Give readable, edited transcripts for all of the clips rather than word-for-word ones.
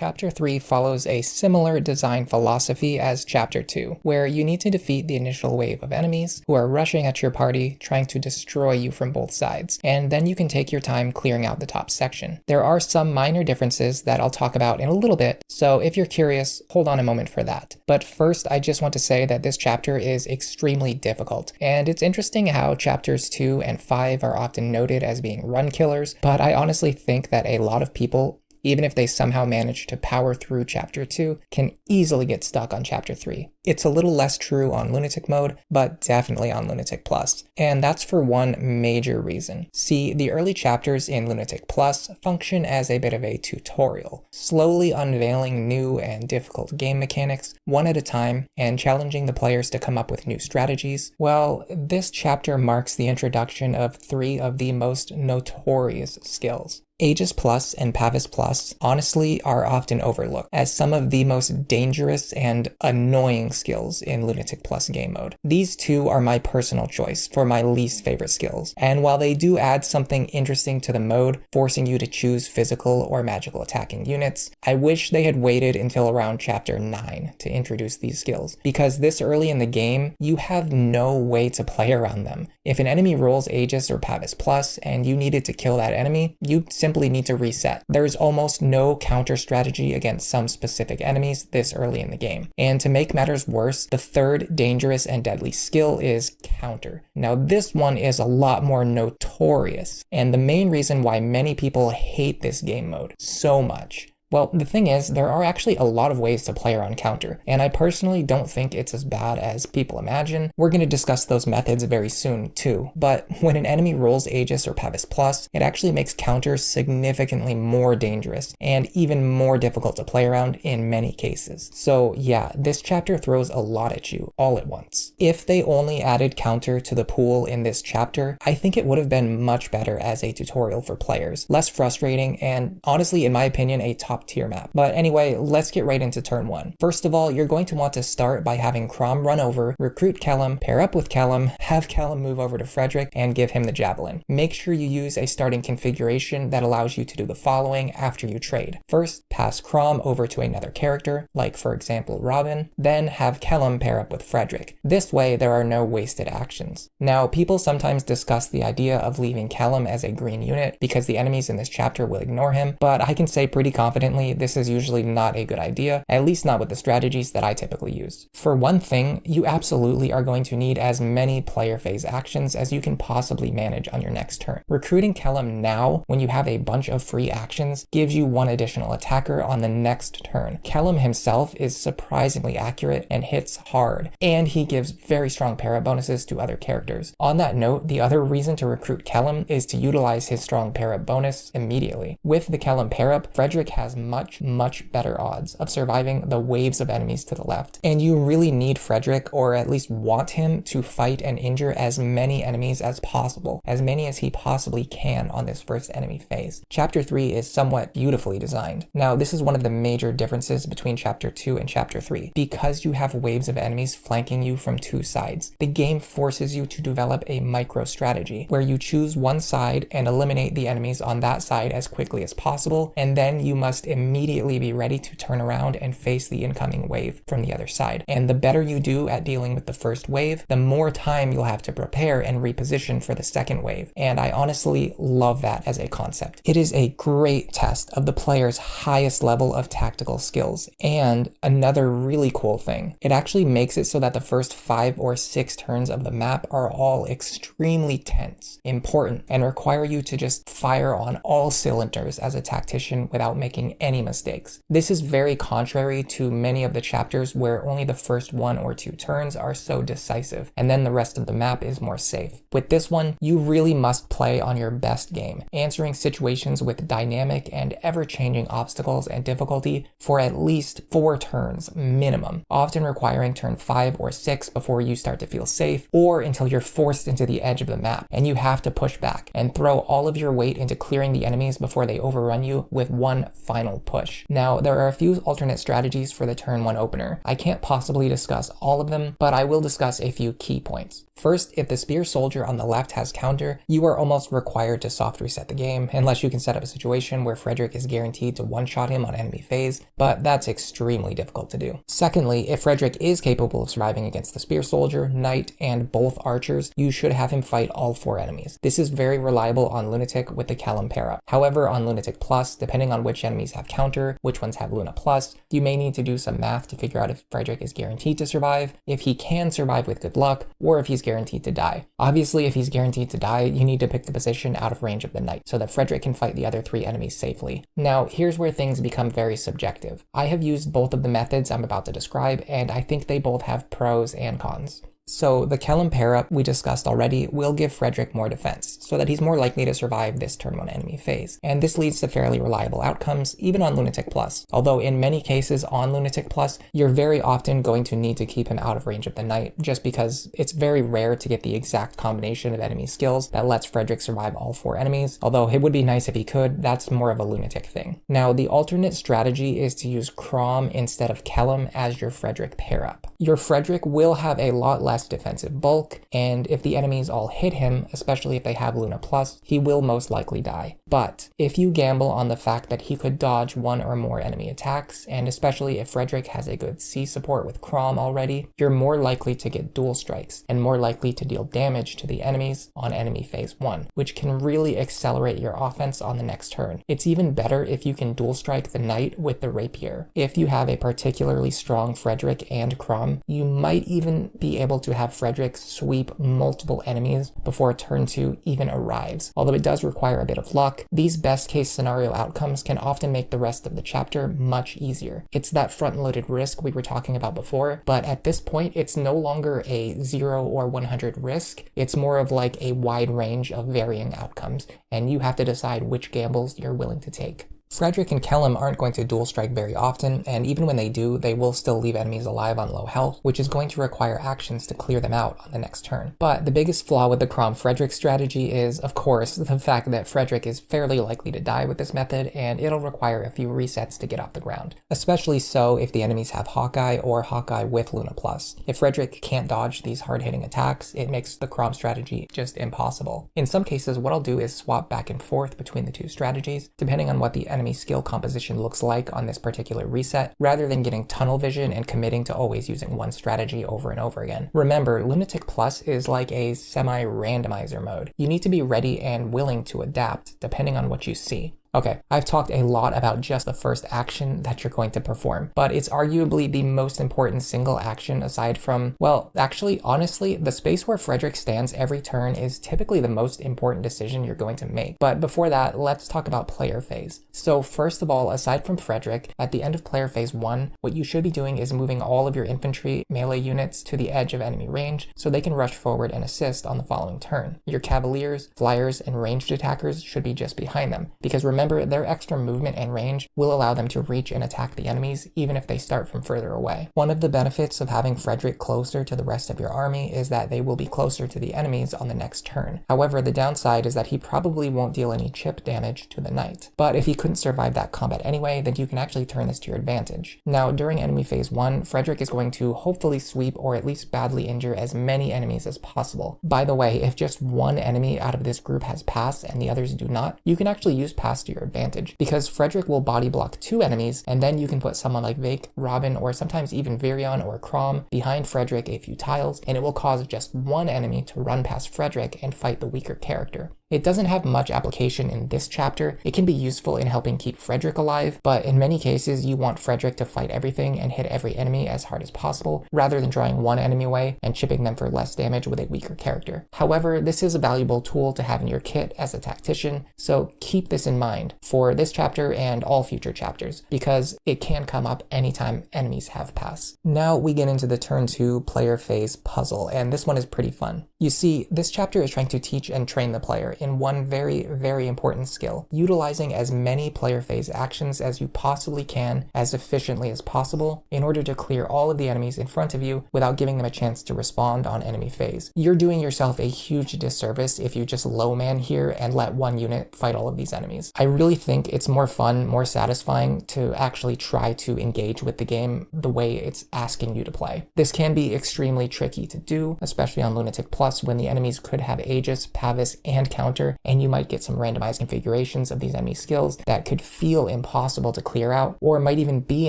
Chapter 3 follows a similar design philosophy as Chapter 2, where you need to defeat the initial wave of enemies who are rushing at your party, trying to destroy you from both sides, and then you can take your time clearing out the top section. There are some minor differences that I'll talk about in a little bit, so if you're curious, hold on a moment for that. But first, I just want to say that this chapter is extremely difficult, and it's interesting how Chapters 2 and 5 are often noted as being run killers, but I honestly think that a lot of people, even if they somehow manage to power through Chapter 2, can easily get stuck on Chapter 3. It's a little less true on Lunatic mode, but definitely on Lunatic Plus. And that's for one major reason. See, the early chapters in Lunatic Plus function as a bit of a tutorial, slowly unveiling new and difficult game mechanics one at a time and challenging the players to come up with new strategies. Well, this chapter marks the introduction of 3 of the most notorious skills. Aegis Plus and Pavis Plus honestly are often overlooked as some of the most dangerous and annoying skills in Lunatic Plus game mode. These 2 are my personal choice for my least favorite skills, and while they do add something interesting to the mode, forcing you to choose physical or magical attacking units, I wish they had waited until around Chapter 9 to introduce these skills, because this early in the game, you have no way to play around them. If an enemy rolls Aegis or Pavis Plus and you needed to kill that enemy, you simply need to reset. There's almost no counter strategy against some specific enemies this early in the game. And to make matters worse, the 3rd dangerous and deadly skill is counter. Now this one is a lot more notorious, and the main reason why many people hate this game mode so much. Well, the thing is, there are actually a lot of ways to play around counter, and I personally don't think it's as bad as people imagine. We're going to discuss those methods very soon too, but when an enemy rolls Aegis or Pavis Plus, it actually makes counter significantly more dangerous and even more difficult to play around in many cases. So yeah, this chapter throws a lot at you all at once. If they only added counter to the pool in this chapter, I think it would have been much better as a tutorial for players, less frustrating, and honestly, in my opinion, a top tier map. But anyway, let's get right into turn 1. First of all, you're going to want to start by having Chrom run over, recruit Kellam, pair up with Kellam, have Kellam move over to Frederick, and give him the javelin. Make sure you use a starting configuration that allows you to do the following after you trade. First, pass Chrom over to another character, like for example Robin, then have Kellam pair up with Frederick. This way, there are no wasted actions. Now, people sometimes discuss the idea of leaving Kellam as a green unit because the enemies in this chapter will ignore him, but I can say pretty confidently this is usually not a good idea, at least not with the strategies that I typically use. For one thing, you absolutely are going to need as many player phase actions as you can possibly manage on your next turn. Recruiting Kellam now, when you have a bunch of free actions, gives you 1 additional attacker on the next turn. Kellam himself is surprisingly accurate and hits hard, and he gives very strong para bonuses to other characters. On that note, the other reason to recruit Kellam is to utilize his strong para bonus immediately. With the Kellam pair up, Frederick has much better odds of surviving the waves of enemies to the left. And you really need Frederick, or at least want him, to fight and injure as many enemies as possible, as many as he possibly can on this first enemy phase. Chapter 3 is somewhat beautifully designed. Now, this is one of the major differences between Chapter 2 and Chapter 3. Because you have waves of enemies flanking you from 2 sides, the game forces you to develop a micro strategy, where you choose one side and eliminate the enemies on that side as quickly as possible, and then you must immediately be ready to turn around and face the incoming wave from the other side. And the better you do at dealing with the first wave, the more time you'll have to prepare and reposition for the second wave. And I honestly love that as a concept. It is a great test of the player's highest level of tactical skills. And another really cool thing, it actually makes it so that the first 5 or 6 turns of the map are all extremely tense, important, and require you to just fire on all cylinders as a tactician without making any mistakes. This is very contrary to many of the chapters where only the first 1 or 2 turns are so decisive, and then the rest of the map is more safe. With this one, you really must play on your best game, answering situations with dynamic and ever-changing obstacles and difficulty for at least 4 turns minimum, often requiring turn 5 or 6 before you start to feel safe, or until you're forced into the edge of the map and you have to push back and throw all of your weight into clearing the enemies before they overrun you with one final final push. Now, there are a few alternate strategies for the turn 1 opener. I can't possibly discuss all of them, but I will discuss a few key points. First, if the spear soldier on the left has counter, you are almost required to soft reset the game, unless you can set up a situation where Frederick is guaranteed to one-shot him on enemy phase, but that's extremely difficult to do. Secondly, if Frederick is capable of surviving against the spear soldier, knight, and both archers, you should have him fight all 4 enemies. This is very reliable on Lunatic with the Kellam pair-up. However, on Lunatic Plus, depending on which enemies have counter, which ones have Luna Plus, you may need to do some math to figure out if Frederick is guaranteed to survive, if he can survive with good luck, or if he's guaranteed to die. Obviously, if he's guaranteed to die, you need to pick the position out of range of the knight so that Frederick can fight the other 3 enemies safely. Now, here's where things become very subjective. I have used both of the methods I'm about to describe, and I think they both have pros and cons. So the Kellam pair-up we discussed already will give Frederick more defense, so that he's more likely to survive this turn 1 enemy phase. And this leads to fairly reliable outcomes, even on Lunatic Plus. Although in many cases on Lunatic Plus, you're very often going to need to keep him out of range of the knight, just because it's very rare to get the exact combination of enemy skills that lets Frederick survive all 4 enemies. Although it would be nice if he could, that's more of a Lunatic thing. Now, the alternate strategy is to use Chrom instead of Kellam as your Frederick pair-up. Your Frederick will have a lot less defensive bulk, and if the enemies all hit him, especially if they have Luna Plus, he will most likely die. But if you gamble on the fact that he could dodge 1 or more enemy attacks, and especially if Frederick has a good C support with Chrom already, you're more likely to get dual strikes, and more likely to deal damage to the enemies on enemy phase 1, which can really accelerate your offense on the next turn. It's even better if you can dual strike the knight with the rapier. If you have a particularly strong Frederick and Chrom, you might even be able to have Frederick sweep multiple enemies before turn 2 even arrives. Although it does require a bit of luck, these best case scenario outcomes can often make the rest of the chapter much easier. It's that front-loaded risk we were talking about before, but at this point it's no longer a 0 or 100 risk, it's more of like a wide range of varying outcomes, and you have to decide which gambles you're willing to take. Frederick and Kellam aren't going to dual strike very often, and even when they do, they will still leave enemies alive on low health, which is going to require actions to clear them out on the next turn. But the biggest flaw with the Chrom Frederick strategy is, of course, the fact that Frederick is fairly likely to die with this method, and it'll require a few resets to get off the ground. Especially so if the enemies have Hawkeye or Hawkeye with Luna Plus. If Frederick can't dodge these hard-hitting attacks, it makes the Chrom strategy just impossible. In some cases, what I'll do is swap back and forth between the two strategies, depending on what the enemy skill composition looks like on this particular reset, rather than getting tunnel vision and committing to always using one strategy over and over again. Remember, Lunatic Plus is like a semi-randomizer mode. You need to be ready and willing to adapt depending on what you see. Okay, I've talked a lot about just the first action that you're going to perform, but it's arguably the most important single action aside from, well, actually, honestly, the space where Frederick stands every turn is typically the most important decision you're going to make. But before that, let's talk about player phase. So first of all, aside from Frederick, at the end of player phase 1, what you should be doing is moving all of your infantry melee units to the edge of enemy range so they can rush forward and assist on the following turn. Your cavaliers, flyers, and ranged attackers should be just behind them, because remember, their extra movement and range will allow them to reach and attack the enemies even if they start from further away. One of the benefits of having Frederick closer to the rest of your army is that they will be closer to the enemies on the next turn. However, the downside is that he probably won't deal any chip damage to the knight. But if he couldn't survive that combat anyway, then you can actually turn this to your advantage. Now, during enemy phase 1, Frederick is going to hopefully sweep or at least badly injure as many enemies as possible. By the way, if just one enemy out of this group has pass and the others do not, you can actually use pass to your advantage, because Frederick will body block 2 enemies, and then you can put someone like Vaike, Robin, or sometimes even Virion or Chrom behind Frederick a few tiles, and it will cause just one enemy to run past Frederick and fight the weaker character. It doesn't have much application in this chapter. It can be useful in helping keep Frederick alive, but in many cases you want Frederick to fight everything and hit every enemy as hard as possible, rather than drawing one enemy away and chipping them for less damage with a weaker character. However, this is a valuable tool to have in your kit as a tactician, so keep this in mind for this chapter and all future chapters, because it can come up anytime enemies have pass. Now we get into the turn 2 player phase puzzle, and this one is pretty fun. You see, this chapter is trying to teach and train the player in one very important skill, utilizing as many player phase actions as you possibly can as efficiently as possible in order to clear all of the enemies in front of you without giving them a chance to respond on enemy phase. You're doing yourself a huge disservice if you just low man here and let one unit fight all of these enemies. I really think it's more fun, more satisfying to actually try to engage with the game the way it's asking you to play. This can be extremely tricky to do, especially on Lunatic Plus when the enemies could have Aegis, Pavis, and counter, and you might get some randomized configurations of these enemy skills that could feel impossible to clear out, or might even be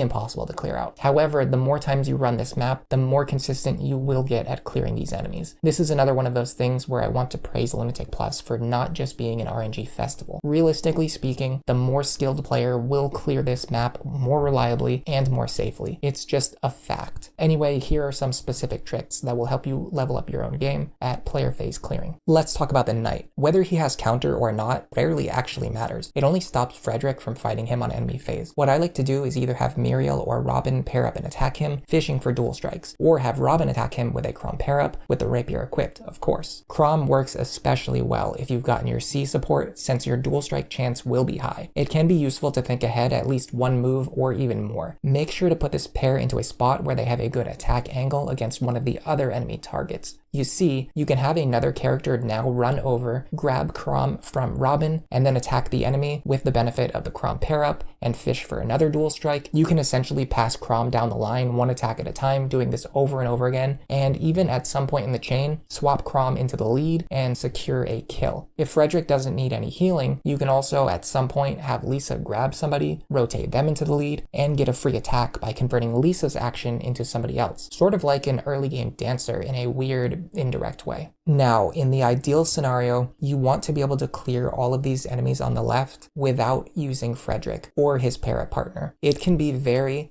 impossible to clear out. However, the more times you run this map, the more consistent you will get at clearing these enemies. This is another one of those things where I want to praise Lunatic Plus for not just being an RNG festival. Realistically speaking, the more skilled player will clear this map more reliably and more safely. It's just a fact. Anyway, here are some specific tricks that will help you level up your own game at player phase clearing. Let's talk about the Knight. Whether he has counter or not rarely actually matters. It only stops Frederick from fighting him on enemy phase. What I like to do is either have Muriel or Robin pair up and attack him, fishing for dual strikes, or have Robin attack him with a Chrom pair up with the rapier equipped, of course. Chrom works especially well if you've gotten your C support, since your dual strike chance will be high. It can be useful to think ahead at least one move or even more. Make sure to put this pair into a spot where they have a good attack angle against one of the other enemy targets. You see, you can have another character now run over, grab Chrom from Robin, and then attack the enemy with the benefit of the Chrom pair up and fish for another dual strike. You can essentially pass Chrom down the line one attack at a time, doing this over and over again, and even at some point in the chain, swap Chrom into the lead and secure a kill. If Frederick doesn't need any healing, you can also at some point have Lisa grab somebody, rotate them into the lead, and get a free attack by converting Lisa's action into somebody else, sort of like an early game dancer in a weird indirect way. Now, in the ideal scenario, you want to be able to clear all of these enemies on the left without using Frederick or his para partner. It can be very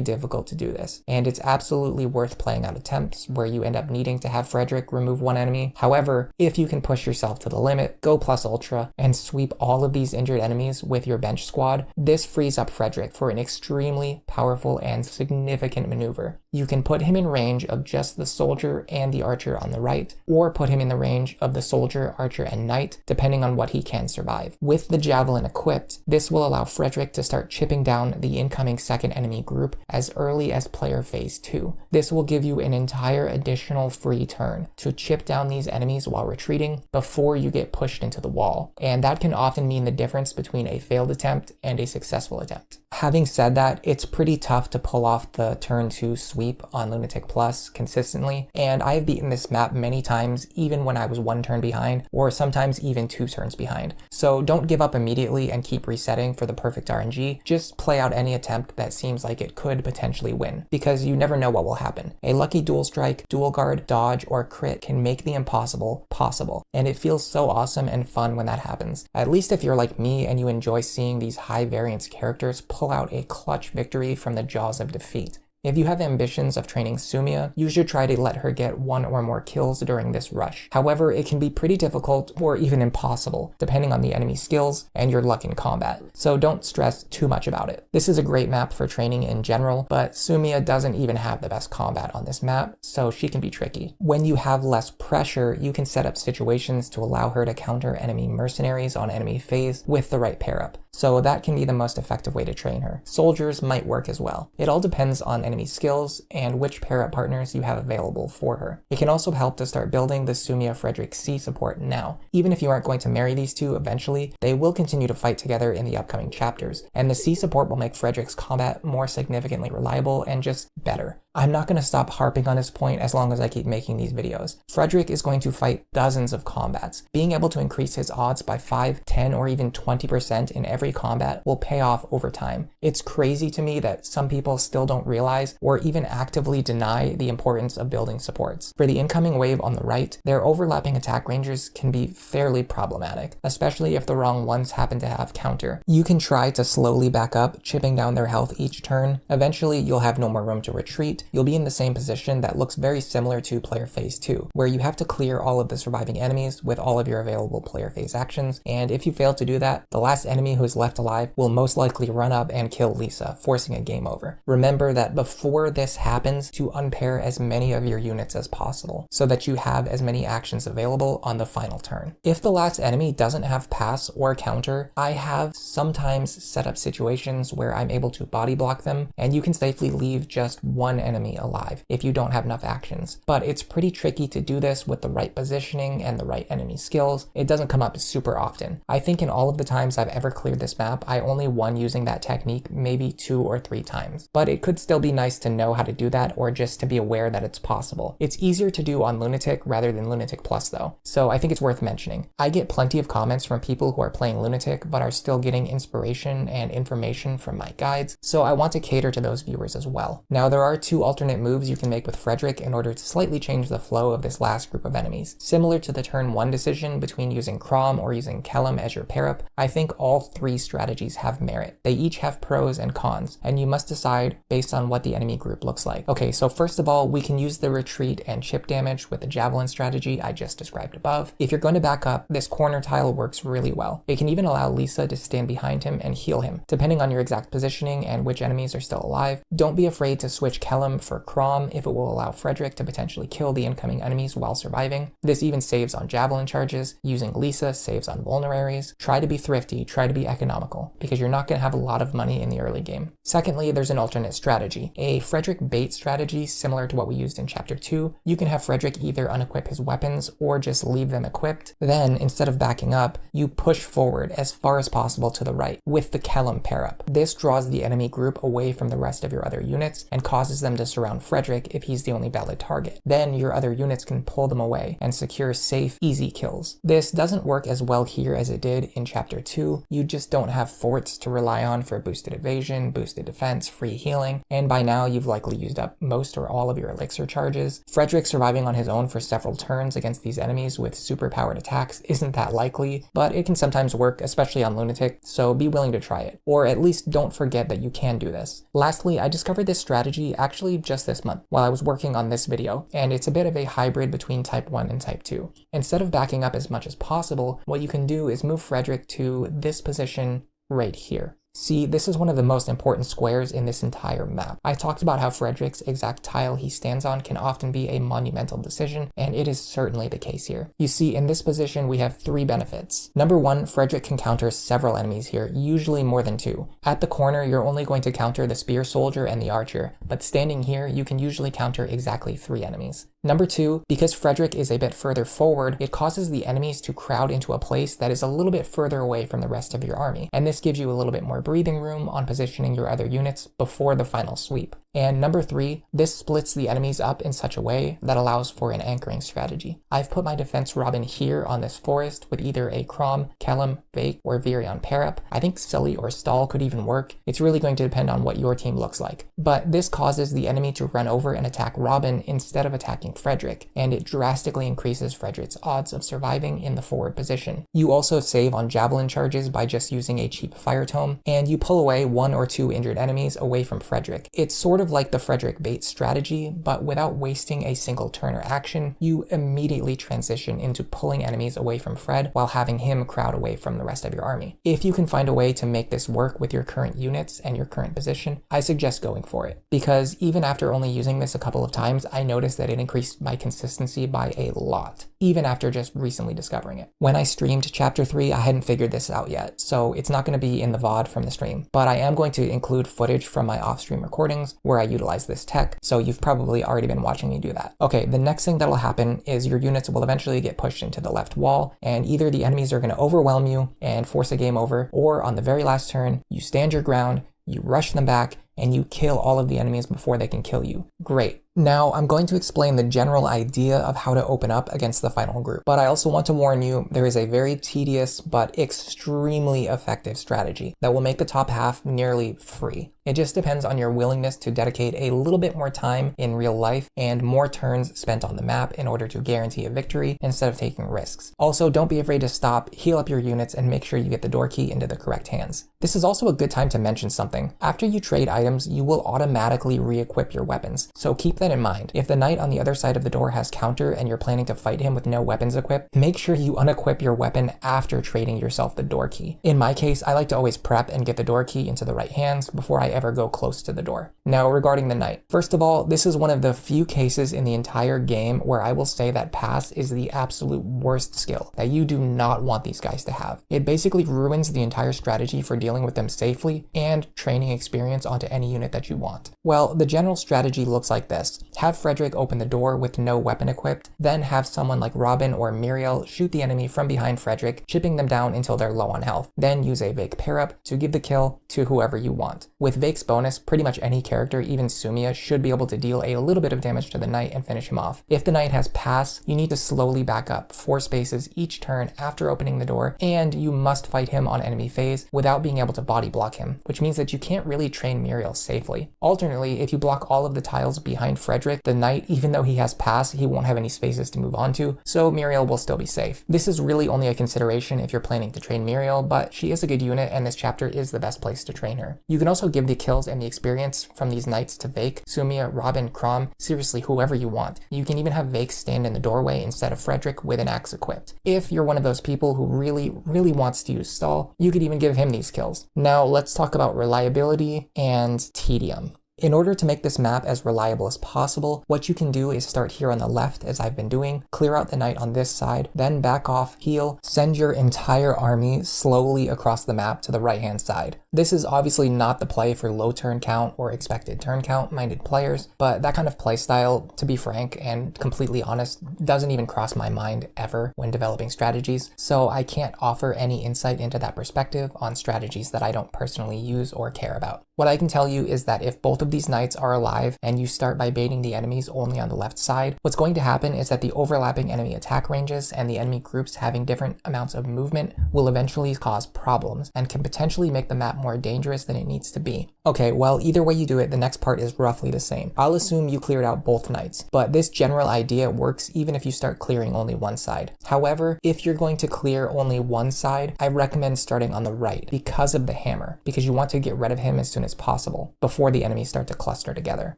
difficult to do this, and it's absolutely worth playing out attempts where you end up needing to have Frederick remove one enemy. However, if you can push yourself to the limit, go plus ultra, and sweep all of these injured enemies with your bench squad, this frees up Frederick for an extremely powerful and significant maneuver. You can put him in range of just the soldier and the archer on the right, or put him in the range of the soldier, archer, and knight, depending on what he can survive. With the javelin equipped, this will allow Frederick to start chipping down the incoming second enemy group as early as player phase 2. This will give you an entire additional free turn to chip down these enemies while retreating before you get pushed into the wall, and that can often mean the difference between a failed attempt and a successful attempt. Having said that, it's pretty tough to pull off the turn 2 sweep on Lunatic Plus consistently, and I've beaten this map many times even when I was one turn behind, or sometimes even 2 turns behind. So don't give up immediately and keep resetting for the perfect RNG, just play out any attempt that seems like it could potentially win, because you never know what will happen. A lucky dual strike, dual guard, dodge, or crit can make the impossible possible, and it feels so awesome and fun when that happens. At least if you're like me and you enjoy seeing these high variance characters pull out a clutch victory from the jaws of defeat. If you have ambitions of training Sumia, you should try to let her get 1 or more kills during this rush. However, it can be pretty difficult or even impossible, depending on the enemy skills and your luck in combat, so don't stress too much about it. This is a great map for training in general, but Sumia doesn't even have the best combat on this map, so she can be tricky. When you have less pressure, you can set up situations to allow her to counter enemy mercenaries on enemy phase with the right pair up, so that can be the most effective way to train her. Soldiers might work as well. It all depends on enemy skills and which pair-up partners you have available for her. It can also help to start building the Sumia Frederick C support now. Even if you aren't going to marry these two eventually, they will continue to fight together in the upcoming chapters, and the C support will make Frederick's combat more significantly reliable and just better. I'm not going to stop harping on this point as long as I keep making these videos. Frederick is going to fight dozens of combats. Being able to increase his odds by 5, 10, or even 20% in every combat will pay off over time. It's crazy to me that some people still don't realize or even actively deny the importance of building supports. For the incoming wave on the right, their overlapping attack ranges can be fairly problematic, especially if the wrong ones happen to have counter. You can try to slowly back up, chipping down their health each turn. Eventually, you'll have no more room to retreat, you'll be in the same position that looks very similar to player phase 2, where you have to clear all of the surviving enemies with all of your available player phase actions, and if you fail to do that, the last enemy who is left alive will most likely run up and kill Lisa, forcing a game over. Remember that before this happens, to unpair as many of your units as possible, so that you have as many actions available on the final turn. If the last enemy doesn't have pass or counter, I have sometimes set up situations where I'm able to body block them, and you can safely leave just one enemy alive if you don't have enough actions. But it's pretty tricky to do this with the right positioning and the right enemy skills. It doesn't come up super often. I think in all of the times I've ever cleared this map, I only won using that technique maybe 2 or 3 times. But it could still be nice to know how to do that, or just to be aware that it's possible. It's easier to do on Lunatic rather than Lunatic Plus though, so I think it's worth mentioning. I get plenty of comments from people who are playing Lunatic but are still getting inspiration and information from my guides, so I want to cater to those viewers as well. Now there are 2 alternate moves you can make with Frederick in order to slightly change the flow of this last group of enemies. Similar to the turn 1 decision between using Chrom or using Kellam as your pair-up, I think all 3 strategies have merit. They each have pros and cons, and you must decide based on what the enemy group looks like. Okay, so first of all, we can use the retreat and chip damage with the javelin strategy I just described above. If you're going to back up, this corner tile works really well. It can even allow Lisa to stand behind him and heal him, depending on your exact positioning and which enemies are still alive. Don't be afraid to switch Kellam for Chrom if it will allow Frederick to potentially kill the incoming enemies while surviving. This even saves on javelin charges. Using Lisa saves on vulneraries. Try to be thrifty, try to be economical, because you're not going to have a lot of money in the early game. Secondly, there's an alternate strategy, a Frederick bait strategy similar to what we used in chapter 2. You can have Frederick either unequip his weapons or just leave them equipped. Then, instead of backing up, you push forward as far as possible to the right with the Kellam pair-up. This draws the enemy group away from the rest of your other units and causes them to surround Frederick if he's the only valid target. Then your other units can pull them away and secure safe, easy kills. This doesn't work as well here as it did in chapter 2. You just don't have forts to rely on for boosted evasion, boosted defense, free healing, and by now you've likely used up most or all of your elixir charges. Frederick surviving on his own for several turns against these enemies with super-powered attacks isn't that likely, but it can sometimes work, especially on Lunatic, so be willing to try it. Or at least don't forget that you can do this. Lastly, I discovered this strategy actually just this month while I was working on this video, and it's a bit of a hybrid between type 1 and type 2. Instead of backing up as much as possible, what you can do is move Frederick to this position right here. See, this is one of the most important squares in this entire map. I talked about how Frederick's exact tile he stands on can often be a monumental decision, and it is certainly the case here. You see, in this position we have 3 benefits. Number 1, Frederick can counter several enemies here, usually more than 2. At the corner, you're only going to counter the spear soldier and the archer, but standing here, you can usually counter exactly 3 enemies. Number 2, because Frederick is a bit further forward, it causes the enemies to crowd into a place that is a little bit further away from the rest of your army, and this gives you a little bit more breathing room on positioning your other units before the final sweep. And number 3, this splits the enemies up in such a way that allows for an anchoring strategy. I've put my defense Robin here on this forest with either a Chrom, Kellam, Vaike, or Virion pair-up. I think Sully or Stall could even work. It's really going to depend on what your team looks like. But this causes the enemy to run over and attack Robin instead of attacking Frederick, and it drastically increases Frederick's odds of surviving in the forward position. You also save on javelin charges by just using a cheap fire tome, and you pull away 1 or 2 injured enemies away from Frederick. It's sort of like the Frederick bait strategy, but without wasting a single turn or action, you immediately transition into pulling enemies away from Fred while having him crowd away from the rest of your army. If you can find a way to make this work with your current units and your current position, I suggest going for it, because even after only using this a couple of times, I noticed that it increased my consistency by a lot, even after just recently discovering it. When I streamed chapter 3, I hadn't figured this out yet, so it's not going to be in the VOD from the stream, but I am going to include footage from my off-stream recordings where I utilize this tech, so you've probably already been watching me do that. Okay, the next thing that'll happen is your units will eventually get pushed into the left wall, and either the enemies are going to overwhelm you and force a game over, or on the very last turn, you stand your ground, you rush them back, and you kill all of the enemies before they can kill you. Great. Now, I'm going to explain the general idea of how to open up against the final group, but I also want to warn you, there is a very tedious but extremely effective strategy that will make the top half nearly free. It just depends on your willingness to dedicate a little bit more time in real life and more turns spent on the map in order to guarantee a victory instead of taking risks. Also, don't be afraid to stop, heal up your units, and make sure you get the door key into the correct hands. This is also a good time to mention something. After you trade items, you will automatically re-equip your weapons, so keep that in mind. If the knight on the other side of the door has counter and you're planning to fight him with no weapons equipped, make sure you unequip your weapon after trading yourself the door key. In my case, I like to always prep and get the door key into the right hands before I ever go close to the door. Now, regarding the knight, first of all, this is one of the few cases in the entire game where I will say that pass is the absolute worst skill that you do not want these guys to have. It basically ruins the entire strategy for dealing with them safely and training experience onto any unit that you want. Well, the general strategy looks like this. Have Frederick open the door with no weapon equipped, then have someone like Robin or Muriel shoot the enemy from behind Frederick, chipping them down until they're low on health. Then use a Vaike pair up to give the kill to whoever you want. With Vaike's bonus, pretty much any character, even Sumia, should be able to deal a little bit of damage to the knight and finish him off. If the knight has pass, you need to slowly back up 4 spaces each turn after opening the door, and you must fight him on enemy phase without being able to body block him, which means that you can't really train Muriel safely. Alternately, if you block all of the tiles behind Frederick, the knight, even though he has pass, he won't have any spaces to move on to, so Muriel will still be safe. This is really only a consideration if you're planning to train Muriel, but she is a good unit and this chapter is the best place to train her. You can also give the kills and the experience from these knights to Vaike, Sumia, Robin, Chrom, seriously whoever you want. You can even have Vaike stand in the doorway instead of Frederick with an axe equipped. If you're one of those people who really wants to use stall, you could even give him these kills. Now let's talk about reliability and tedium. In order to make this map as reliable as possible, what you can do is start here on the left, as I've been doing, clear out the knight on this side, then back off, heal, send your entire army slowly across the map to the right-hand side. This is obviously not the play for low turn count or expected turn count minded players, but that kind of playstyle, to be frank and completely honest, doesn't even cross my mind ever when developing strategies, so I can't offer any insight into that perspective on strategies that I don't personally use or care about. What I can tell you is that if both of these knights are alive and you start by baiting the enemies only on the left side, what's going to happen is that the overlapping enemy attack ranges and the enemy groups having different amounts of movement will eventually cause problems and can potentially make the map more dangerous than it needs to be. Okay, well, either way you do it, the next part is roughly the same. I'll assume you cleared out both knights, but this general idea works even if you start clearing only one side. However, if you're going to clear only one side, I recommend starting on the right because of the hammer, because you want to get rid of him as soon as possible before the enemies start to cluster together.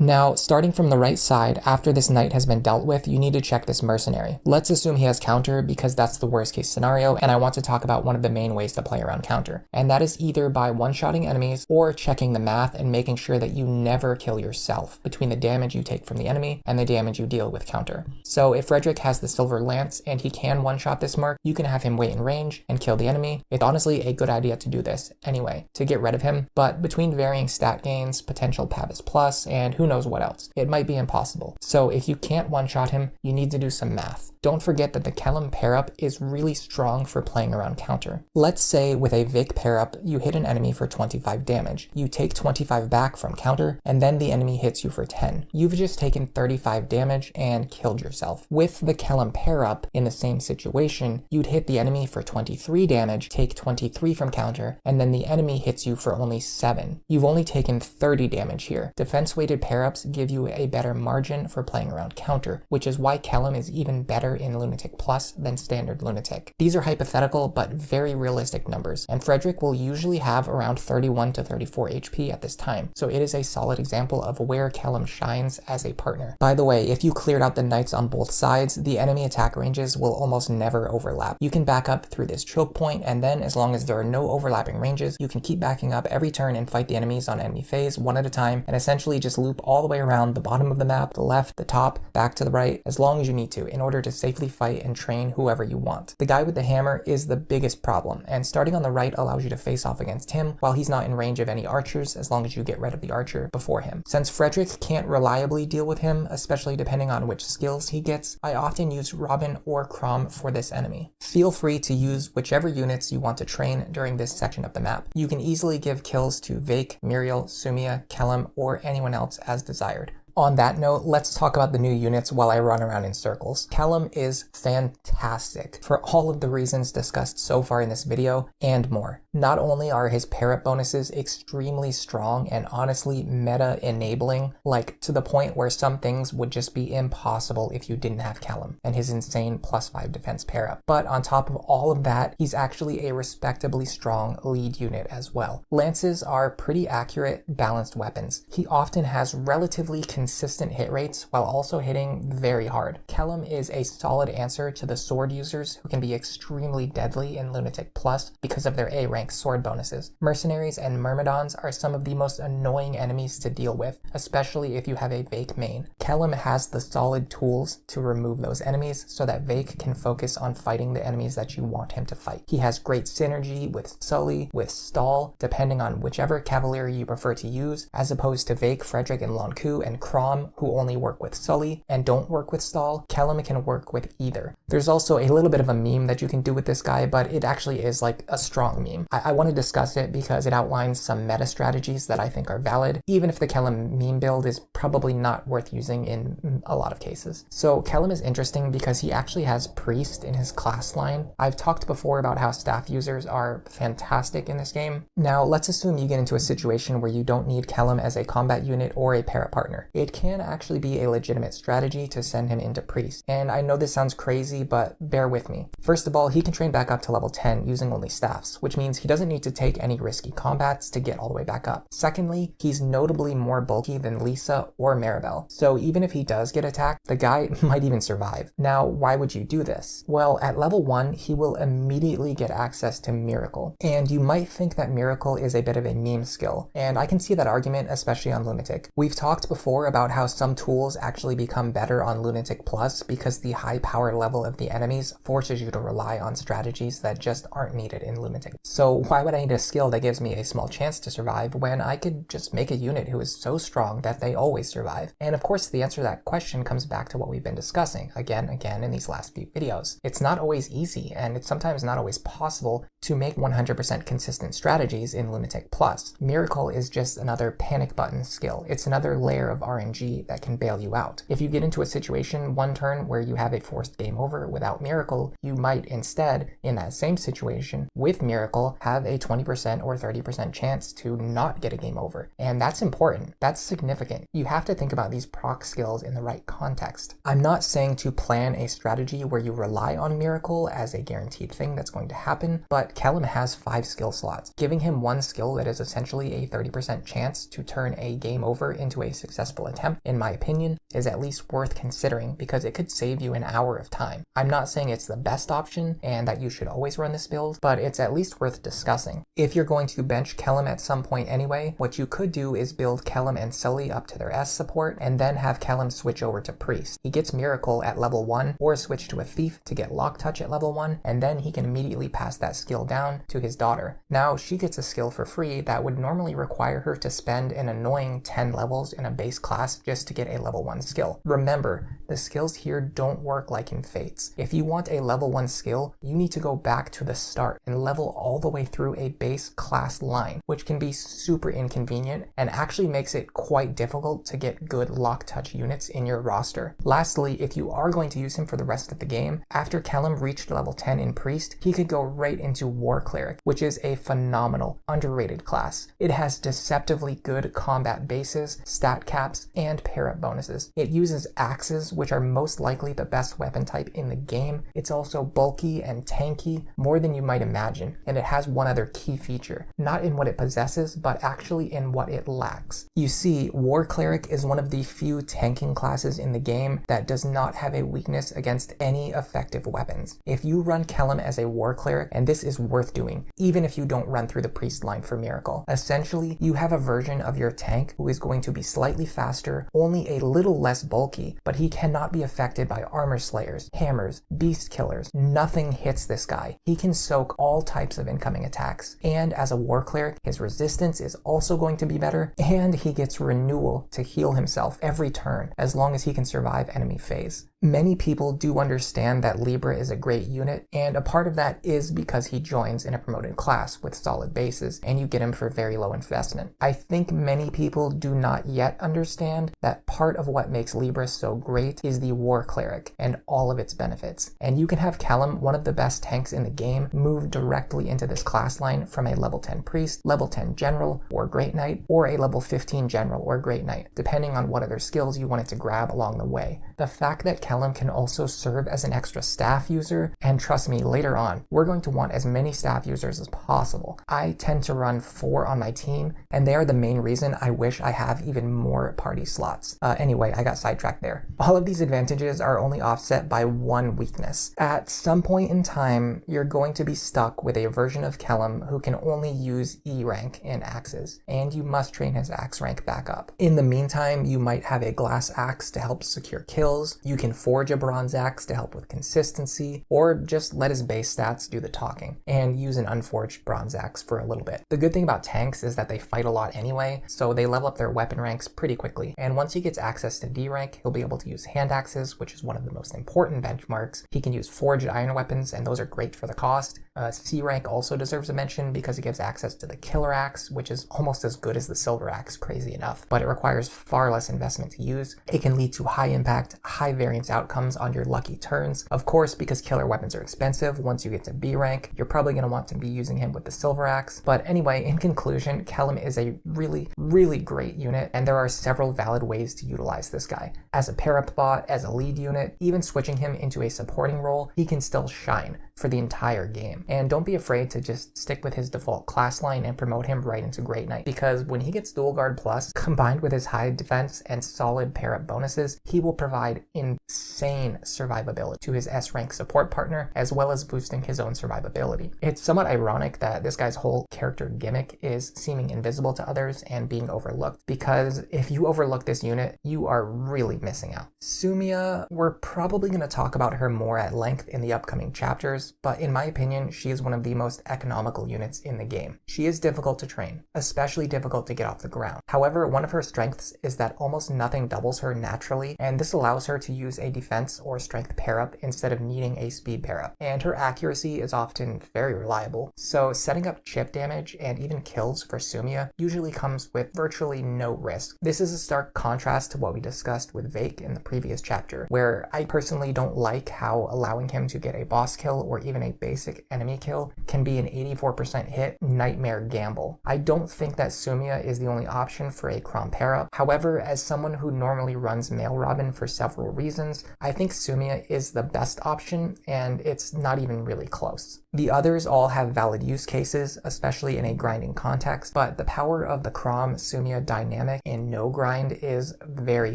Now, starting from the right side, after this knight has been dealt with, you need to check this mercenary. Let's assume he has counter because that's the worst case scenario, and I want to talk about one of the main ways to play around counter, and that is either by one-shotting enemies or checking the math and making sure that you never kill yourself between the damage you take from the enemy and the damage you deal with counter. So if Frederick has the silver lance and he can one-shot this merc, you can have him wait in range and kill the enemy. It's honestly a good idea to do this anyway, to get rid of him, but between varying stat gains, potential Pavis Plus, and who knows what else, it might be impossible. So if you can't one-shot him, you need to do some math. Don't forget that the Kellam pair-up is really strong for playing around counter. Let's say with a Vaike pair-up, you hit an enemy for 25 damage. You take 25 back from counter, and then the enemy hits you for 10. You've just taken 35 damage and killed yourself. With the Kellam pair-up, in the same situation, you'd hit the enemy for 23 damage, take 23 from counter, and then the enemy hits you for only 7. You've only taken 30 damage here. Defense-weighted pair-ups give you a better margin for playing around counter, which is why Kellam is even better in Lunatic Plus than standard Lunatic. These are hypothetical but very realistic numbers, and Frederick will usually have around 31 to 34 HP at this time, so it is a solid example of where Kellam shines as a partner. By the way, if you cleared out the knights on both sides, the enemy attack ranges will almost never overlap. You can back up through this choke point, and then as long as there are no overlapping ranges, you can keep backing up every turn and fight the enemies on enemy phase one at a time, and essentially just loop all the way around the bottom of the map, the left, the top, back to the right, as long as you need to, in order to safely fight and train whoever you want. The guy with the hammer is the biggest problem, and starting on the right allows you to face off against him while he's not in range of any archers, as long as you get rid of the archer before him. Since Frederick can't reliably deal with him, especially depending on which skills he gets, I often use Robin or Chrom for this enemy. Feel free to use whichever units you want to train during this section of the map. You can easily give kills to Vaike, Muriel, Sumia, Kellam, or anyone else as desired. On that note, let's talk about the new units while I run around in circles. Kellam is fantastic for all of the reasons discussed so far in this video and more. Not only are his pair-up bonuses extremely strong and honestly meta-enabling, like to the point where some things would just be impossible if you didn't have Kellam and his insane +5 defense pair-up. But on top of all of that, he's actually a respectably strong lead unit as well. Lances are pretty accurate, balanced weapons. He often has relatively consistent hit rates while also hitting very hard. Kellam is a solid answer to the sword users who can be extremely deadly in Lunatic Plus because of their A rank sword bonuses. Mercenaries and Myrmidons are some of the most annoying enemies to deal with, especially if you have a Vaike main. Kellam has the solid tools to remove those enemies so that Vaike can focus on fighting the enemies that you want him to fight. He has great synergy with Sully, with Stall, depending on whichever cavalier you prefer to use, as opposed to Vaike, Frederick, and Lonku and Chrom, who only work with Sully and don't work with Stall. Kellam can work with either. There's also a little bit of a meme that you can do with this guy, but it actually is like a strong meme. I want to discuss it because it outlines some meta strategies that I think are valid, even if the Kellam meme build is probably not worth using in a lot of cases. So Kellam is interesting because he actually has Priest in his class line. I've talked before about how staff users are fantastic in this game. Now let's assume you get into a situation where you don't need Kellam as a combat unit or a para partner. It can actually be a legitimate strategy to send him into Priest. And I know this sounds crazy, but bear with me. First of all, he can train back up to level 10 using only staffs, which means he doesn't need to take any risky combats to get all the way back up. Secondly, he's notably more bulky than Lisa or Maribel, so even if he does get attacked, the guy might even survive. Now, why would you do this? Well, at level 1, he will immediately get access to Miracle, and you might think that Miracle is a bit of a meme skill, and I can see that argument, especially on Lunatic. We've talked before about how some tools actually become better on Lunatic Plus because the high power level of the enemies forces you to rely on strategies that just aren't needed in Lunatic. So why would I need a skill that gives me a small chance to survive when I could just make a unit who is so strong that they always survive? And of course, the answer to that question comes back to what we've been discussing again in these last few videos. It's not always easy, and it's sometimes not always possible to make 100% consistent strategies in Lunatic Plus. Miracle is just another panic button skill. It's another layer of RNG that can bail you out. If you get into a situation one turn where you have a forced game over without Miracle, you might instead, in that same situation, with Miracle, have a 20% or 30% chance to not get a game over. And that's important. That's significant. You have to think about these proc skills in the right context. I'm not saying to plan a strategy where you rely on Miracle as a guaranteed thing that's going to happen, but Kellam has 5 skill slots. Giving him one skill that is essentially a 30% chance to turn a game over into a successful attempt, in my opinion, is at least worth considering because it could save you an hour of time. I'm not saying it's the best option and that you should always run this build, but it's at least worth discussing. If you're going to bench Kellam at some point anyway, what you could do is build Kellam and Sully up to their S support and then have Kellam switch over to Priest. He gets Miracle at level 1 or switch to a Thief to get Lock Touch at level 1, and then he can immediately pass that skill down to his daughter. Now she gets a skill for free that would normally require her to spend an annoying 10 levels in a base class just to get a level 1 skill. Remember, the skills here don't work like in Fates. If you want a level 1 skill, you need to go back to the start and level all the way through a base class line, which can be super inconvenient and actually makes it quite difficult to get good lock touch units in your roster. Lastly, if you are going to use him for the rest of the game, after Kellam reached level 10 in Priest, he could go right into War Cleric, which is a phenomenal, underrated class. It has deceptively good combat bases, stat caps, and pair-up bonuses. It uses axes, which are most likely the best weapon type in the game. It's also bulky and tanky, more than you might imagine, and it has one other key feature, not in what it possesses, but actually in what it lacks. You see, War Cleric is one of the few tanking classes in the game that does not have a weakness against any effective weapons. If you run Kellam as a War Cleric, and this is worth doing, even if you don't run through the Priest line for Miracle, essentially you have a version of your tank who is going to be slightly faster, only a little less bulky, but he cannot be affected by armor slayers, hammers, beast killers. Nothing hits this guy. He can soak all types of incoming attacks, and as a War Cleric, his resistance is also going to be better, and he gets renewal to heal himself every turn as long as he can survive enemy phase. Many people do understand that Libra is a great unit, and a part of that is because he joins in a promoted class with solid bases, and you get him for very low investment. I think many people do not yet understand understand that part of what makes Libris so great is the War Cleric and all of its benefits. And you can have Kellam, one of the best tanks in the game, move directly into this class line from a level 10 Priest, level 10 General or Great Knight, or a level 15 General or Great Knight, depending on what other skills you wanted to grab along the way. The fact that Kellam can also serve as an extra staff user, and trust me, later on, we're going to want as many staff users as possible. I tend to run 4 on my team, and they are the main reason I wish I have even more party slots. Anyway, I got sidetracked there. All of these advantages are only offset by one weakness. At some point in time, you're going to be stuck with a version of Kellam who can only use E rank in axes, and you must train his axe rank back up. In the meantime, you might have a glass axe to help secure kills, you can forge a bronze axe to help with consistency, or just let his base stats do the talking, and use an unforged bronze axe for a little bit. The good thing about tanks is that they fight a lot anyway, so they level up their weapon ranks pretty quickly, and once he gets access to D rank, he'll be able to use hand axes, which is one of the most important benchmarks. He can use forged iron weapons, and those are great for the cost. C rank also deserves a mention because it gives access to the killer axe, which is almost as good as the silver axe, crazy enough, but it requires far less investment to use. It can lead to high impact, high variance outcomes on your lucky turns. Of course, because killer weapons are expensive, once you get to B rank, you're probably going to want to be using him with the silver axe. But anyway, in conclusion, Kellam is a really great unit, and there are several valid ways to utilize this guy. As a pair-up bot, as a lead unit, even switching him into a supporting role, he can still shine for the entire game. And don't be afraid to just stick with his default class line and promote him right into Great Knight, because when he gets Dual Guard Plus, combined with his high defense and solid pair-up bonuses, he will provide insane survivability to his S-rank support partner, as well as boosting his own survivability. It's somewhat ironic that this guy's whole character gimmick is seeming invisible to others and being overlooked, because if you overlook this unit, you are really missing out. Sumia, we're probably going to talk about her more at length in the upcoming chapters, but in my opinion, she is one of the most economical units in the game. She is difficult to train, especially difficult to get off the ground. However, one of her strengths is that almost nothing doubles her naturally, and this allows her to use a defense or strength pair-up instead of needing a speed pair-up. And her accuracy is often very reliable, so setting up chip damage and even kills for Sumia usually comes with virtually no risk. This is a stark contrast to what we discussed with Vaike in the previous chapter, where I personally don't like how allowing him to get a boss kill or even a basic enemy kill can be an 84% hit nightmare gamble. I don't think that Sumia is the only option for a Chrom pair-up. However, as someone who normally runs Mail Robin for several reasons, I think Sumia is the best option, and it's not even really close. The others all have valid use cases, especially in a grinding context, but the power of the Chrom Sumia dynamic in no grind is very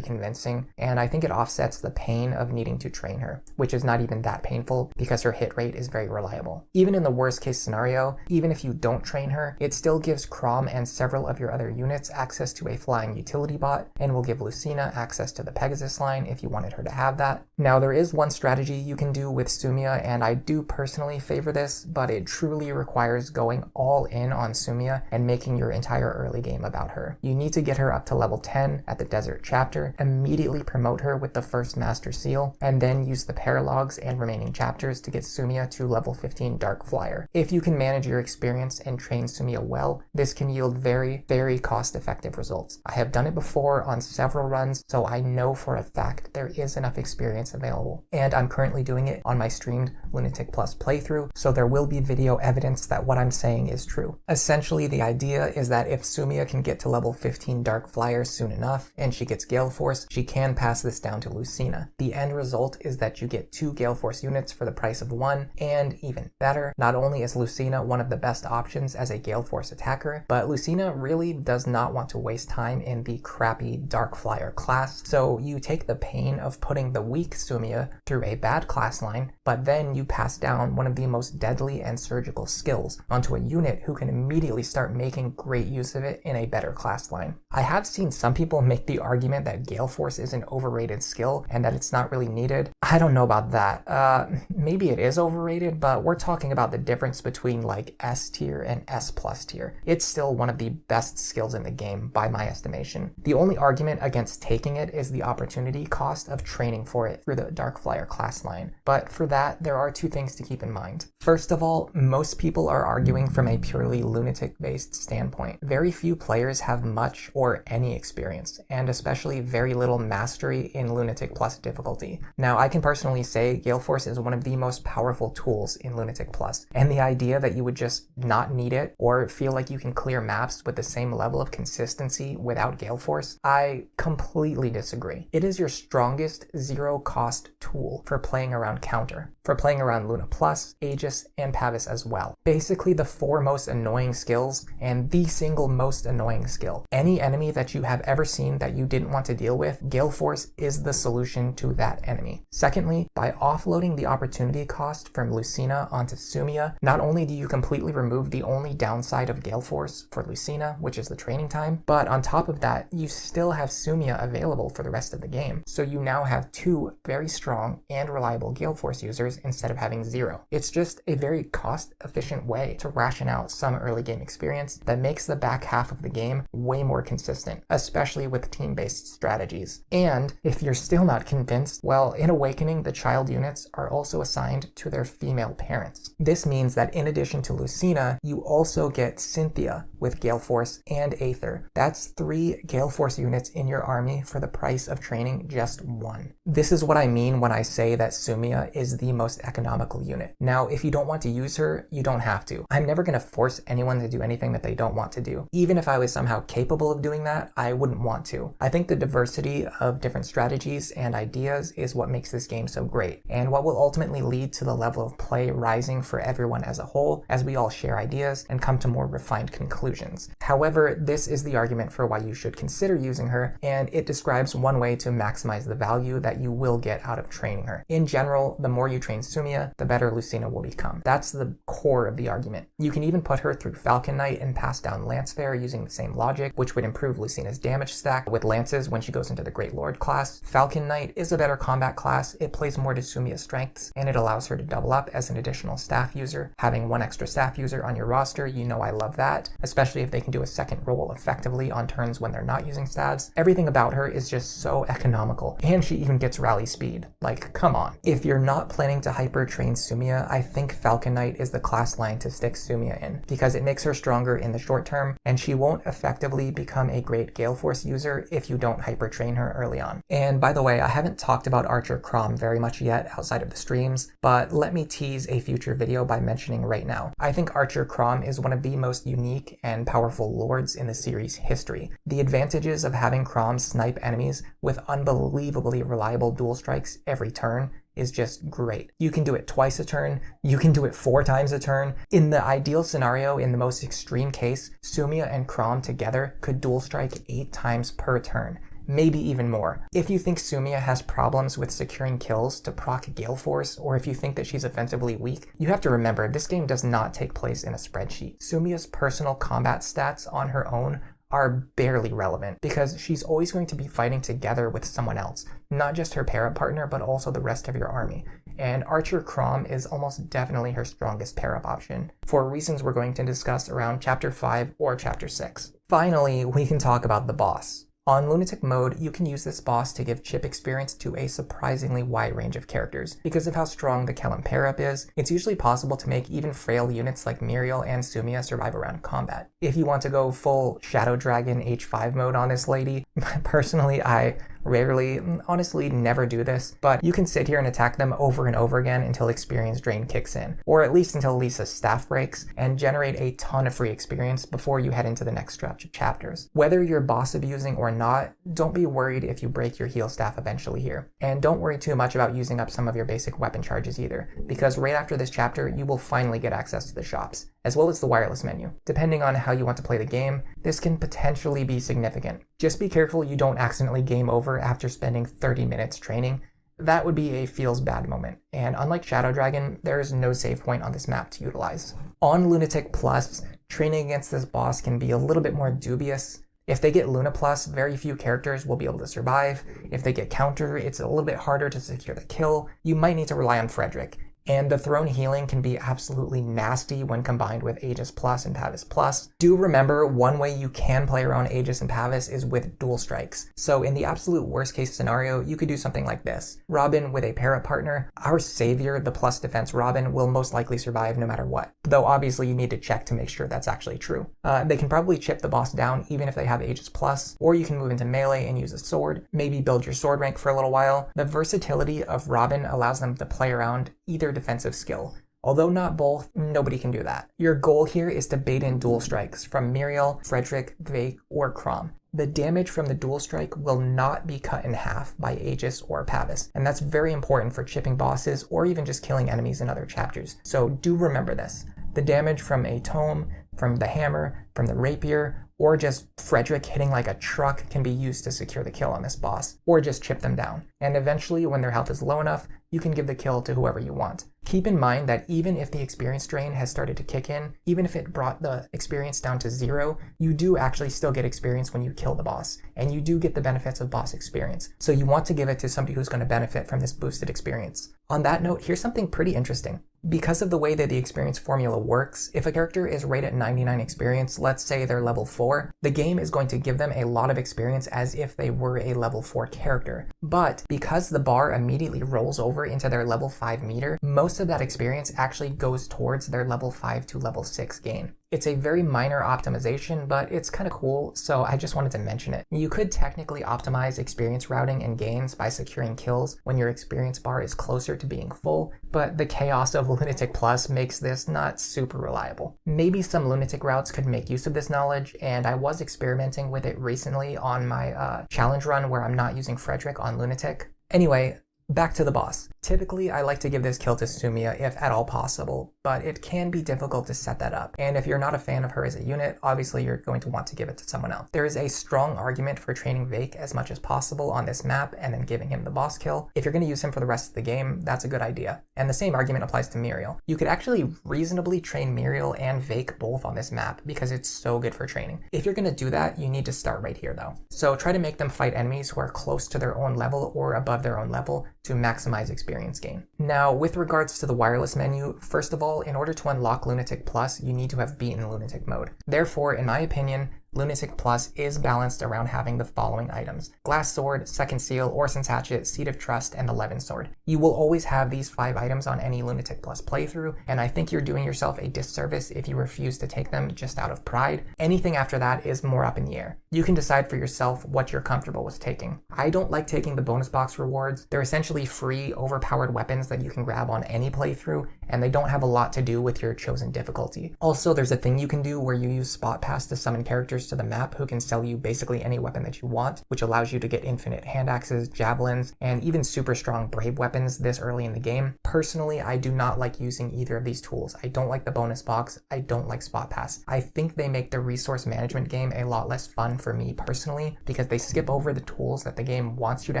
convincing, and I think it offsets the pain of needing to train her, which is not even that painful because her hit rate is very reliable. Even in the worst case scenario, even if you don't train her, it still gives Chrom and several of your other units access to a flying utility bot, and will give Lucina access to the Pegasus line if you wanted her to have that. Now, there is one strategy you can do with Sumia, and I do personally favor this, but it truly requires going all in on Sumia and making your entire early game about her. You need to get her up to level 10 at the Desert chapter, immediately promote her with the first Master Seal, and then use the paralogs and remaining chapters to get Sumia to level 15 Dark Flyer. If you can manage your experience and train Sumia well, this can yield very cost-effective results. I have done it before on several runs, so I know for a fact there is enough experience available. And I'm currently doing it on my streamed Lunatic Plus playthrough, so there will be video evidence that what I'm saying is true. Essentially, the idea is that if Sumia can get to level 15 Dark Flyer soon enough, and she gets Galeforce, she can pass this down to Lucina. The end result is that you get 2 Galeforce units for the price of 1, and even better, not only is Lucina one of the best options as a Galeforce attacker, but Lucina really does not want to waste time in the crappy Dark Flyer class, so you take the pain of putting the weak Sumia through a bad class line, but then you pass down one of the most deadly and surgical skills onto a unit who can immediately start making great use of it in a better class line. I have seen some people make the argument that Galeforce is an overrated skill and that it's not really needed. I don't know about that. Maybe it is overrated, but we're talking about the difference between like S tier and S plus tier. It's still one of the best skills in the game by my estimation. The only argument against taking it is the opportunity cost of training for it through the Dark Flyer class line. But for that, there are 2 things to keep in mind. First, First of all, most people are arguing from a purely Lunatic-based standpoint. Very few players have much or any experience, and especially very little mastery in Lunatic Plus difficulty. Now, I can personally say Galeforce is one of the most powerful tools in Lunatic Plus, and the idea that you would just not need it or feel like you can clear maps with the same level of consistency without Galeforce, I completely disagree. It is your strongest zero-cost tool for playing around Counter, for playing around Luna Plus, Aegis, and Pavis as well. Basically the 4 most annoying skills and the single most annoying skill. Any enemy that you have ever seen that you didn't want to deal with, Galeforce is the solution to that enemy. Secondly, by offloading the opportunity cost from Lucina onto Sumia, not only do you completely remove the only downside of Galeforce for Lucina, which is the training time, but on top of that, you still have Sumia available for the rest of the game. So you now have 2 very strong and reliable Galeforce users instead of having 0. It's just a very cost-efficient way to ration out some early game experience that makes the back half of the game way more consistent, especially with team-based strategies. And if you're still not convinced, well, in Awakening, the child units are also assigned to their female parents. This means that in addition to Lucina, you also get Cynthia with Galeforce and Aether. That's 3 Galeforce units in your army for the price of training just 1. This is what I mean when I say that Sumia is the most economical unit. Now, if you don't want to use her, you don't have to. I'm never going to force anyone to do anything that they don't want to do. Even if I was somehow capable of doing that, I wouldn't want to. I think the diversity of different strategies and ideas is what makes this game so great, and what will ultimately lead to the level of play rising for everyone as a whole, as we all share ideas and come to more refined conclusions. However, this is the argument for why you should consider using her, and it describes one way to maximize the value that you will get out of training her. In general, the more you train Sumia, the better Lucina will become. That's the core of the argument. You can even put her through Falcon Knight and pass down Lancefare using the same logic, which would improve Lucina's damage stack with lances when she goes into the Great Lord class. Falcon Knight is a better combat class, it plays more to Sumia's strengths, and it allows her to double up as an additional staff user. Having 1 extra staff user on your roster, you know I love that, especially if they can do a second role effectively on turns when they're not using stabs. Everything about her is just so economical, and she even gets rally speed. Like, come on. If you're not planning to hyper train Sumia, I think Falcon Knight is the class line to stick Sumia in, because it makes her stronger in the short term, and she won't effectively become a great Galeforce user if you don't hyper train her early on. And by the way, I haven't talked about Archer Chrom very much yet outside of the streams, but let me tease a future video by mentioning right now. I think Archer Chrom is one of the most unique and powerful lords in the series history. The advantages of having Chrom snipe enemies with unbelievably reliable dual strikes every turn is just great. You can do it twice a turn, you can do it 4 times a turn. In the ideal scenario, in the most extreme case, Sumia and Chrom together could dual strike 8 times per turn. Maybe even more. If you think Sumia has problems with securing kills to proc Galeforce, or if you think that she's offensively weak, you have to remember this game does not take place in a spreadsheet. Sumia's personal combat stats on her own are barely relevant because she's always going to be fighting together with someone else, not just her pair-up partner, but also the rest of your army. And Archer Chrom is almost definitely her strongest pair-up option, for reasons we're going to discuss around Chapter 5 or Chapter 6. Finally, we can talk about the boss. On Lunatic mode, you can use this boss to give chip experience to a surprisingly wide range of characters. Because of how strong the Kellam pair-up is, it's usually possible to make even frail units like Muriel and Sumia survive around combat. If you want to go full Shadow Dragon H5 mode on this lady, personally I rarely, honestly never do this, but you can sit here and attack them over and over again until experience drain kicks in, or at least until Lisa's staff breaks, and generate a ton of free experience before you head into the next stretch of chapters. Whether you're boss abusing or not, don't be worried if you break your heal staff eventually here, and don't worry too much about using up some of your basic weapon charges either, because right after this chapter you will finally get access to the shops, as well as the wireless menu. Depending on how you want to play the game, this can potentially be significant. Just be careful you don't accidentally game over after spending 30 minutes training. That would be a feels bad moment, and unlike Shadow Dragon, there is no save point on this map to utilize. On Lunatic Plus, training against this boss can be a little bit more dubious. If they get Luna Plus, very few characters will be able to survive. If they get Counter, it's a little bit harder to secure the kill. You might need to rely on Frederick. And the thrown healing can be absolutely nasty when combined with Aegis Plus and Pavis Plus. Do remember, one way you can play around Aegis and Pavis is with dual strikes. So in the absolute worst case scenario, you could do something like this. Robin with a para partner, our savior, the plus defense Robin, will most likely survive no matter what. Though obviously you need to check to make sure that's actually true. They can probably chip the boss down even if they have Aegis Plus, or you can move into melee and use a sword, maybe build your sword rank for a little while. The versatility of Robin allows them to play around either defensive skill. Although not both, nobody can do that. Your goal here is to bait in dual strikes from Muriel, Frederick, Vaike, or Chrom. The damage from the dual strike will not be cut in half by Aegis or Pavis, and that's very important for chipping bosses or even just killing enemies in other chapters. So do remember this. The damage from a tome, from the hammer, from the rapier, or just Frederick hitting like a truck can be used to secure the kill on this boss, or just chip them down. And eventually, when their health is low enough, you can give the kill to whoever you want. Keep in mind that even if the experience drain has started to kick in, even if it brought the experience down to 0, you do actually still get experience when you kill the boss, and you do get the benefits of boss experience. So you want to give it to somebody who's going to benefit from this boosted experience. On that note, here's something pretty interesting. Because of the way that the experience formula works, if a character is rated at 99 experience, let's say they're level 4, the game is going to give them a lot of experience as if they were a level 4 character. But because the bar immediately rolls over into their level 5 meter, most of that experience actually goes towards their level 5 to level 6 gain. It's a very minor optimization, but it's kind of cool, so I just wanted to mention it. You could technically optimize experience routing and gains by securing kills when your experience bar is closer to being full, but the chaos of Lunatic Plus makes this not super reliable. Maybe some Lunatic routes could make use of this knowledge, and I was experimenting with it recently on my challenge run where I'm not using Frederick on Lunatic. Anyway, back to the boss. Typically, I like to give this kill to Sumia if at all possible, but it can be difficult to set that up. And if you're not a fan of her as a unit, obviously you're going to want to give it to someone else. There is a strong argument for training Vaike as much as possible on this map and then giving him the boss kill. If you're going to use him for the rest of the game, that's a good idea. And the same argument applies to Muriel. You could actually reasonably train Muriel and Vaike both on this map because it's so good for training. If you're going to do that, you need to start right here though. So try to make them fight enemies who are close to their own level or above their own level to maximize experience gain. Now, with regards to the wireless menu, first of all, in order to unlock Lunatic Plus, you need to have beaten Lunatic mode. Therefore, in my opinion, Lunatic Plus is balanced around having the following items: Glass Sword, Second Seal, Orsin's Hatchet, Seed of Trust, and the Levin Sword. You will always have these 5 items on any Lunatic Plus playthrough, and I think you're doing yourself a disservice if you refuse to take them just out of pride. Anything after that is more up in the air. You can decide for yourself what you're comfortable with taking. I don't like taking the bonus box rewards. They're essentially free, overpowered weapons that you can grab on any playthrough, and they don't have a lot to do with your chosen difficulty. Also, there's a thing you can do where you use Spot Pass to summon characters to the map who can sell you basically any weapon that you want, which allows you to get infinite hand axes, javelins, and even super strong brave weapons this early in the game. Personally, I do not like using either of these tools. I don't like the bonus box. I don't like Spot Pass. I think they make the resource management game a lot less fun for me personally because they skip over the tools that the game wants you to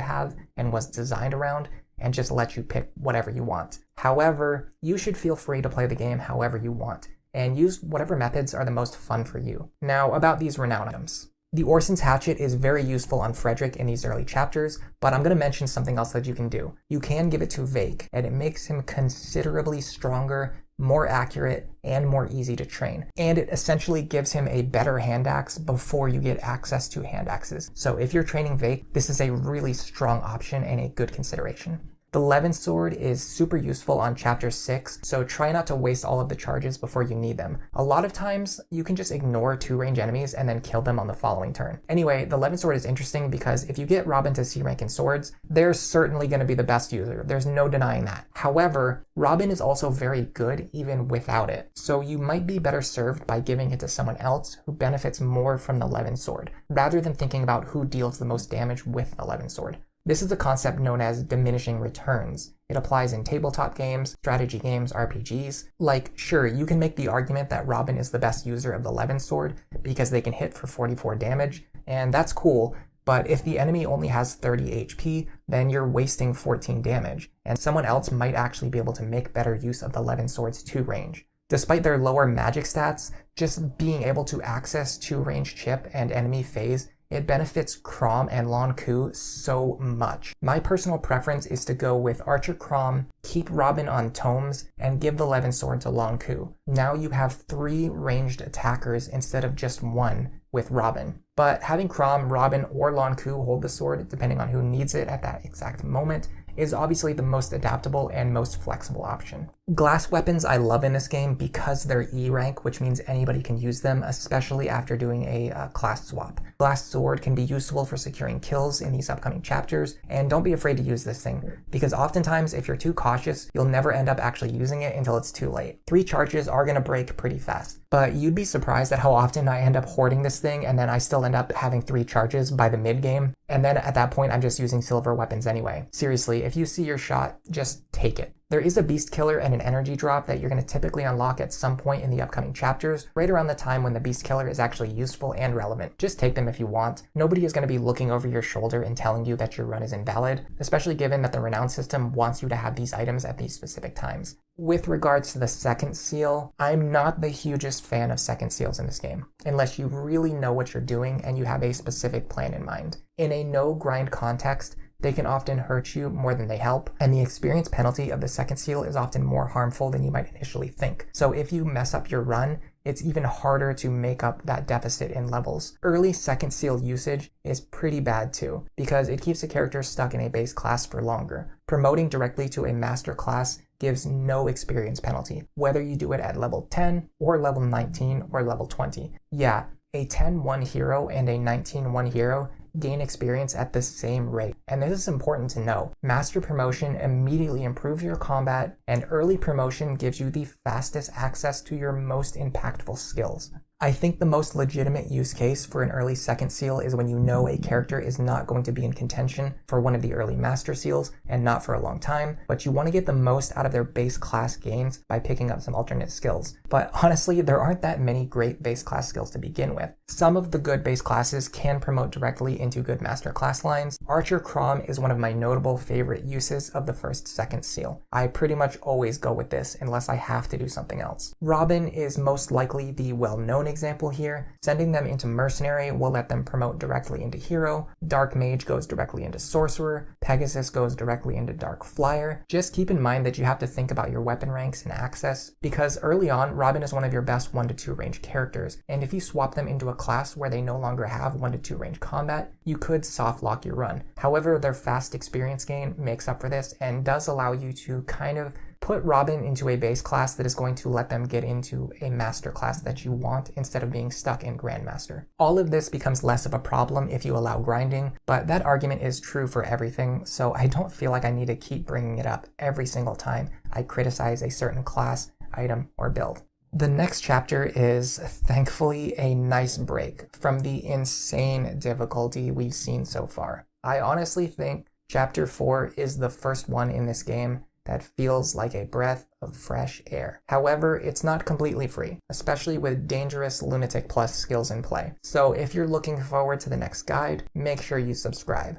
have and was designed around and just let you pick whatever you want. However, you should feel free to play the game however you want, and use whatever methods are the most fun for you. Now, about these Renown items. The Orsin's Hatchet is very useful on Frederick in these early chapters, but I'm going to mention something else that you can do. You can give it to Vaike, and it makes him considerably stronger, more accurate, and more easy to train. And it essentially gives him a better hand axe before you get access to hand axes. So if you're training Vaike, this is a really strong option and a good consideration. The Levin Sword is super useful on Chapter 6, so try not to waste all of the charges before you need them. A lot of times, you can just ignore 2-range enemies and then kill them on the following turn. Anyway, the Levin Sword is interesting because if you get Robin to C rank in swords, they're certainly going to be the best user. There's no denying that. However, Robin is also very good even without it, so you might be better served by giving it to someone else who benefits more from the Levin Sword, rather than thinking about who deals the most damage with the Levin Sword. This is a concept known as diminishing returns. It applies in tabletop games, strategy games, RPGs. Like, sure, you can make the argument that Robin is the best user of the Levin Sword because they can hit for 44 damage, and that's cool, but if the enemy only has 30 HP, then you're wasting 14 damage, and someone else might actually be able to make better use of the Levin Sword's 2-range. Despite their lower magic stats, just being able to access 2-range chip and enemy phase it benefits Chrom and Lon'qu so much. My personal preference is to go with Archer Chrom, keep Robin on tomes, and give the Levin Sword to Lon'qu. Now you have 3 ranged attackers instead of just 1 with Robin. But having Chrom, Robin, or Lon'qu hold the sword, depending on who needs it at that exact moment, is obviously the most adaptable and most flexible option. Glass weapons I love in this game because they're E rank, which means anybody can use them, especially after doing a class swap. Glass sword can be useful for securing kills in these upcoming chapters, and don't be afraid to use this thing, because oftentimes if you're too cautious, you'll never end up actually using it until it's too late. 3 charges are going to break pretty fast, but you'd be surprised at how often I end up hoarding this thing and then I still end up having 3 charges by the mid game, and then at that point I'm just using silver weapons anyway. Seriously, if you see your shot, just take it. There is a beast killer and an energy drop that you're going to typically unlock at some point in the upcoming chapters, right around the time when the beast killer is actually useful and relevant. Just take them if you want. Nobody is going to be looking over your shoulder and telling you that your run is invalid, especially given that the Renown system wants you to have these items at these specific times. With regards to the second seal, I'm not the hugest fan of second seals in this game, unless you really know what you're doing and you have a specific plan in mind. In a no grind context, they can often hurt you more than they help, and the experience penalty of the second seal is often more harmful than you might initially think. So if you mess up your run, it's even harder to make up that deficit in levels. Early second seal usage is pretty bad too, because it keeps a character stuck in a base class for longer. Promoting directly to a master class gives no experience penalty, whether you do it at level 10 or level 19 or level 20. Yeah, a 10-1 hero and a 19-1 hero gain experience at the same rate. And this is important to know. Master promotion immediately improves your combat, and early promotion gives you the fastest access to your most impactful skills. I think the most legitimate use case for an early second seal is when you know a character is not going to be in contention for one of the early master seals and not for a long time, but you want to get the most out of their base class gains by picking up some alternate skills. But honestly, there aren't that many great base class skills to begin with. Some of the good base classes can promote directly into good master class lines. Archer Chrom is one of my notable favorite uses of the first second seal. I pretty much always go with this unless I have to do something else. Robin is most likely the well-known example here. Sending them into Mercenary will let them promote directly into Hero. Dark Mage goes directly into Sorcerer. Pegasus goes directly into Dark Flyer. Just keep in mind that you have to think about your weapon ranks and access, because early on, Robin is one of your best 1-2 range characters, and if you swap them into a class where they no longer have 1-2 range combat, you could soft lock your run. However, their fast experience gain makes up for this and does allow you to kind of put Robin into a base class that is going to let them get into a master class that you want instead of being stuck in Grandmaster. All of this becomes less of a problem if you allow grinding, but that argument is true for everything, so I don't feel like I need to keep bringing it up every single time I criticize a certain class, item, or build. The next chapter is, thankfully, a nice break from the insane difficulty we've seen so far. I honestly think Chapter 4 is the first one in this game that feels like a breath of fresh air. However, it's not completely free, especially with dangerous Lunatic Plus skills in play. So if you're looking forward to the next guide, make sure you subscribe.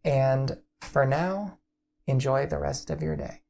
And for now, enjoy the rest of your day.